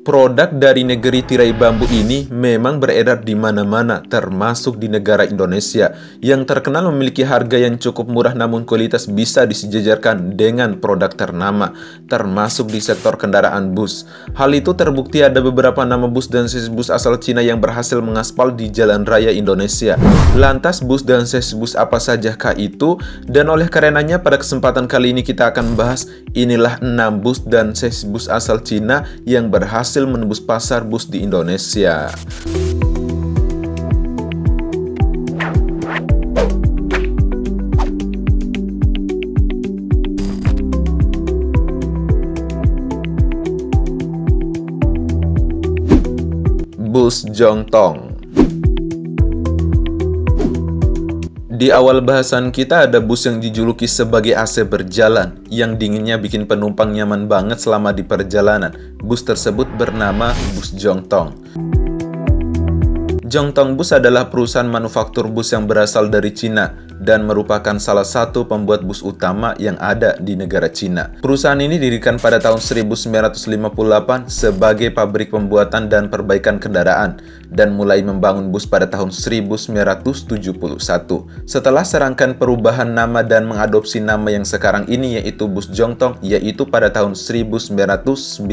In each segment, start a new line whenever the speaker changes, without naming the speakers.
Produk dari negeri tirai bambu ini memang beredar di mana-mana, termasuk di negara Indonesia, yang terkenal memiliki harga yang cukup murah namun kualitas bisa disejajarkan dengan produk ternama, termasuk di sektor kendaraan bus. Hal itu terbukti ada beberapa nama bus dan sesis bus asal Cina yang berhasil mengaspal di jalan raya Indonesia. Lantas bus dan sesis bus apa sajakah itu? Dan oleh karenanya pada kesempatan kali ini kita akan membahas inilah 6 bus dan sesis bus asal Cina yang berhasil menembus pasar bus di Indonesia. Bus Jongtong. Di awal bahasan kita ada bus yang dijuluki sebagai AC berjalan, yang dinginnya bikin penumpang nyaman banget selama di perjalanan. Bus tersebut bernama Bus Jongtong. Jongtong Bus adalah perusahaan manufaktur bus yang berasal dari Cina dan merupakan salah satu pembuat bus utama yang ada di negara Cina. Perusahaan ini didirikan pada tahun 1958 sebagai pabrik pembuatan dan perbaikan kendaraan dan mulai membangun bus pada tahun 1971. Setelah serangkaian perubahan nama dan mengadopsi nama yang sekarang ini yaitu Bus Jongtong, yaitu pada tahun 1998.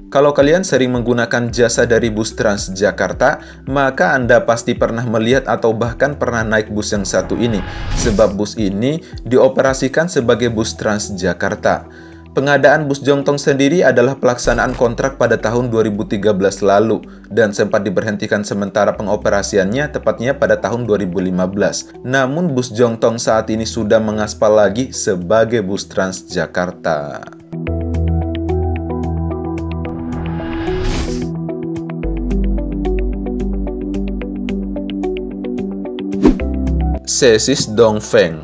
Kalau kalian sering menggunakan jasa dari bus Transjakarta, maka Anda pasti pernah melihat atau bahkan pernah naik bus yang satu ini, sebab bus ini dioperasikan sebagai bus Transjakarta. Pengadaan Bus Jongtong sendiri adalah pelaksanaan kontrak pada tahun 2013 lalu dan sempat diberhentikan sementara pengoperasiannya tepatnya pada tahun 2015. Namun Bus Jongtong saat ini sudah mengaspal lagi sebagai bus Transjakarta. Sesis Dongfeng.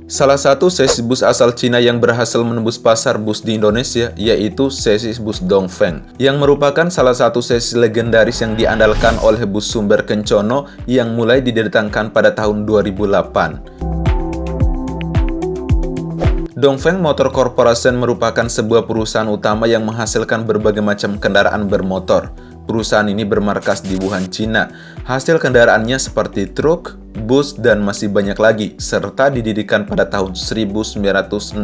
Salah satu sesis bus asal Cina yang berhasil menembus pasar bus di Indonesia yaitu sesis bus Dongfeng, yang merupakan salah satu sesis legendaris yang diandalkan oleh bus Sumber Kencono yang mulai didatangkan pada tahun 2008. Dongfeng Motor Corporation merupakan sebuah perusahaan utama yang menghasilkan berbagai macam kendaraan bermotor. Perusahaan ini bermarkas di Wuhan, Cina. Hasil kendaraannya seperti truk, bus, dan masih banyak lagi, serta didirikan pada tahun 1969.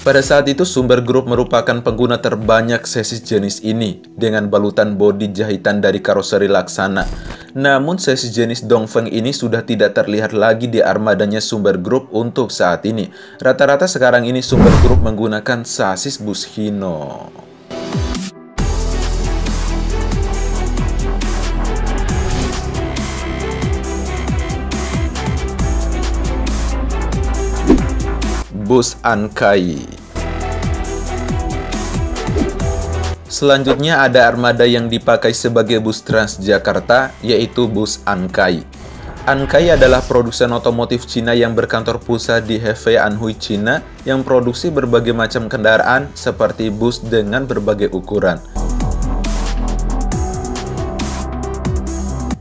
Pada saat itu, Sumber Group merupakan pengguna terbanyak sesis jenis ini, dengan balutan bodi jahitan dari karoseri Laksana. Namun, sesis jenis Dongfeng ini sudah tidak terlihat lagi di armadanya Sumber Group untuk saat ini. Rata-rata sekarang ini Sumber Group menggunakan sasis bus Hino. Bus Ankai. Selanjutnya ada armada yang dipakai sebagai bus Transjakarta, yaitu bus Ankai. Ankai adalah produsen otomotif Cina yang berkantor pusat di Hefei, Anhui, Cina, yang produksi berbagai macam kendaraan seperti bus dengan berbagai ukuran.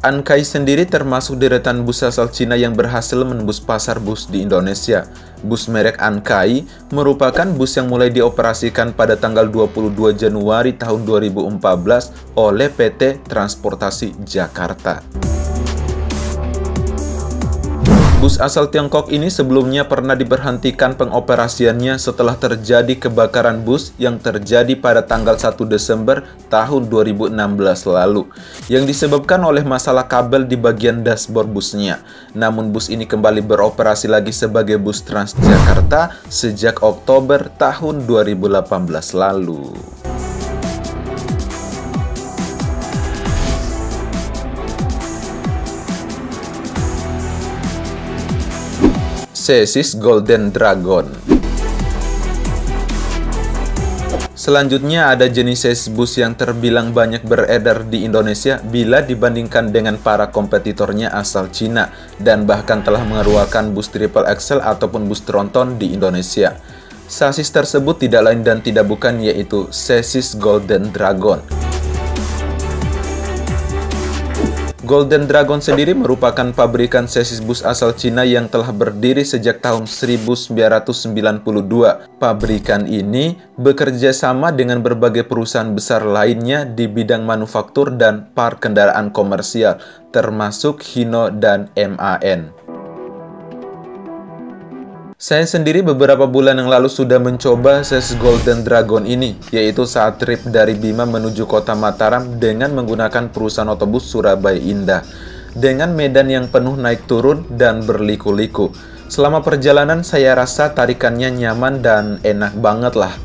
Ankai sendiri termasuk deretan bus asal Cina yang berhasil menembus pasar bus di Indonesia. Bus merek Ankai merupakan bus yang mulai dioperasikan pada tanggal 22 Januari tahun 2014 oleh PT Transportasi Jakarta. Bus asal Tiongkok ini sebelumnya pernah diberhentikan pengoperasiannya setelah terjadi kebakaran bus yang terjadi pada tanggal 1 Desember tahun 2016 lalu, yang disebabkan oleh masalah kabel di bagian dashboard busnya. Namun bus ini kembali beroperasi lagi sebagai bus Transjakarta sejak Oktober tahun 2018 lalu. Sesis Golden Dragon. Selanjutnya ada jenis sesis bus yang terbilang banyak beredar di Indonesia bila dibandingkan dengan para kompetitornya asal Cina dan bahkan telah mengeluarkan bus triple axle ataupun bus tronton di Indonesia. Sasis tersebut tidak lain dan tidak bukan yaitu sesis Golden Dragon. Golden Dragon sendiri merupakan pabrikan chassis bus asal Cina yang telah berdiri sejak tahun 1992. Pabrikan ini bekerja sama dengan berbagai perusahaan besar lainnya di bidang manufaktur dan part kendaraan komersial, termasuk Hino dan MAN. Saya sendiri beberapa bulan yang lalu sudah mencoba chassis Golden Dragon ini, yaitu saat trip dari Bima menuju kota Mataram dengan menggunakan perusahaan otobus Surabaya Indah. Dengan medan yang penuh naik turun dan berliku-liku. Selama perjalanan saya rasa tarikannya nyaman dan enak banget lah.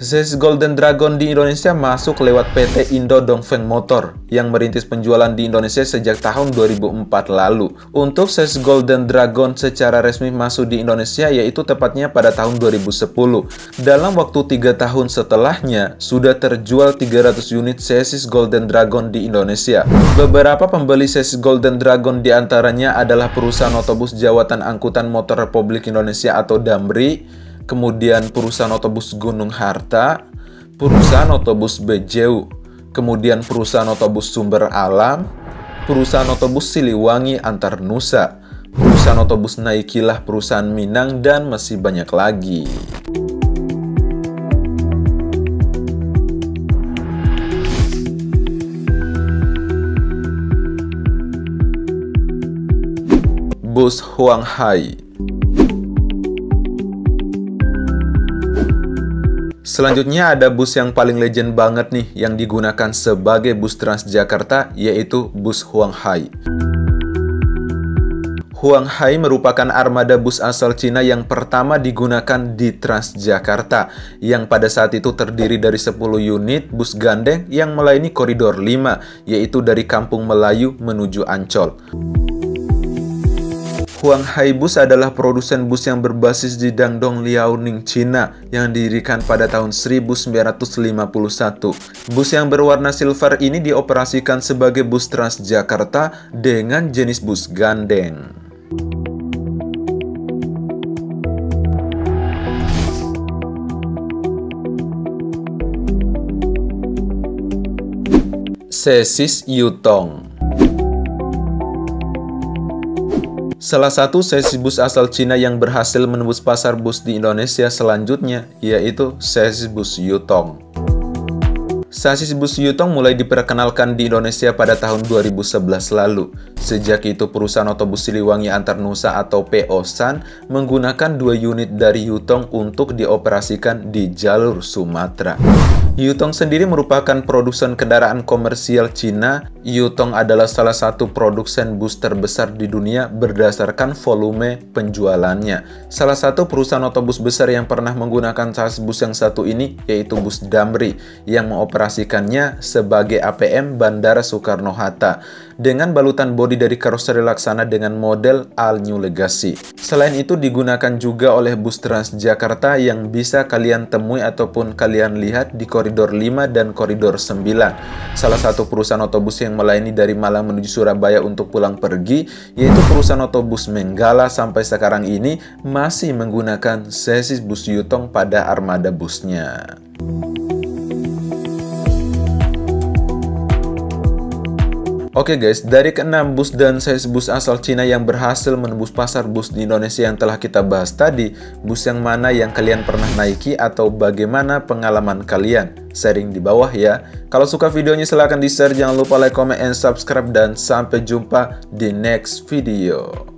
Chassis Golden Dragon di Indonesia masuk lewat PT Indo Dongfeng Motor yang merintis penjualan di Indonesia sejak tahun 2004 lalu. Untuk chassis Golden Dragon secara resmi masuk di Indonesia yaitu tepatnya pada tahun 2010. Dalam waktu 3 tahun setelahnya, sudah terjual 300 unit chassis Golden Dragon di Indonesia. Beberapa pembeli chassis Golden Dragon diantaranya adalah perusahaan otobus Jawatan Angkutan Motor Republik Indonesia atau Damri, kemudian perusahaan otobus Gunung Harta, perusahaan otobus Bejeu, kemudian perusahaan otobus Sumber Alam, perusahaan otobus Siliwangi Antar Nusa, perusahaan otobus Naikilah perusahaan Minang, dan masih banyak lagi. Bus Huanghai. Selanjutnya ada bus yang paling legend banget nih yang digunakan sebagai bus Transjakarta, yaitu bus Huanghai. Huanghai merupakan armada bus asal Cina yang pertama digunakan di Transjakarta, yang pada saat itu terdiri dari 10 unit bus gandeng yang melayani koridor 5, yaitu dari Kampung Melayu menuju Ancol. Huanghai Bus adalah produsen bus yang berbasis di Dandong Liaoning, Cina, yang didirikan pada tahun 1951. Bus yang berwarna silver ini dioperasikan sebagai bus Transjakarta dengan jenis bus gandeng. Chassis Yutong. Salah satu chassis bus asal Cina yang berhasil menembus pasar bus di Indonesia selanjutnya yaitu chassis bus Yutong. Chassis bus Yutong mulai diperkenalkan di Indonesia pada tahun 2011 lalu. Sejak itu perusahaan otobus Siliwangi Antar Nusa atau PO-San menggunakan 2 unit dari Yutong untuk dioperasikan di jalur Sumatera. Yutong sendiri merupakan produsen kendaraan komersial Cina. Yutong adalah salah satu produsen bus terbesar di dunia berdasarkan volume penjualannya. Salah satu perusahaan otobus besar yang pernah menggunakan chassis bus yang satu ini yaitu bus Damri yang mengoperasikannya sebagai APM Bandara Soekarno-Hatta dengan balutan bodi dari karoseri Laksana dengan model All New Legacy. Selain itu digunakan juga oleh bus Transjakarta yang bisa kalian temui ataupun kalian lihat di koridor 5 dan koridor 9. Salah satu perusahaan otobus yang yang melayani dari Malang menuju Surabaya untuk pulang pergi, yaitu perusahaan otobus Menggala, sampai sekarang ini masih menggunakan chassis bus Yutong pada armada busnya. Oke guys, dari ke-6 bus dan chassis bus asal Cina yang berhasil menembus pasar bus di Indonesia yang telah kita bahas tadi, bus yang mana yang kalian pernah naiki atau bagaimana pengalaman kalian? Sharing di bawah ya. Kalau suka videonya silahkan di-share, jangan lupa like, comment, and subscribe, dan sampai jumpa di next video.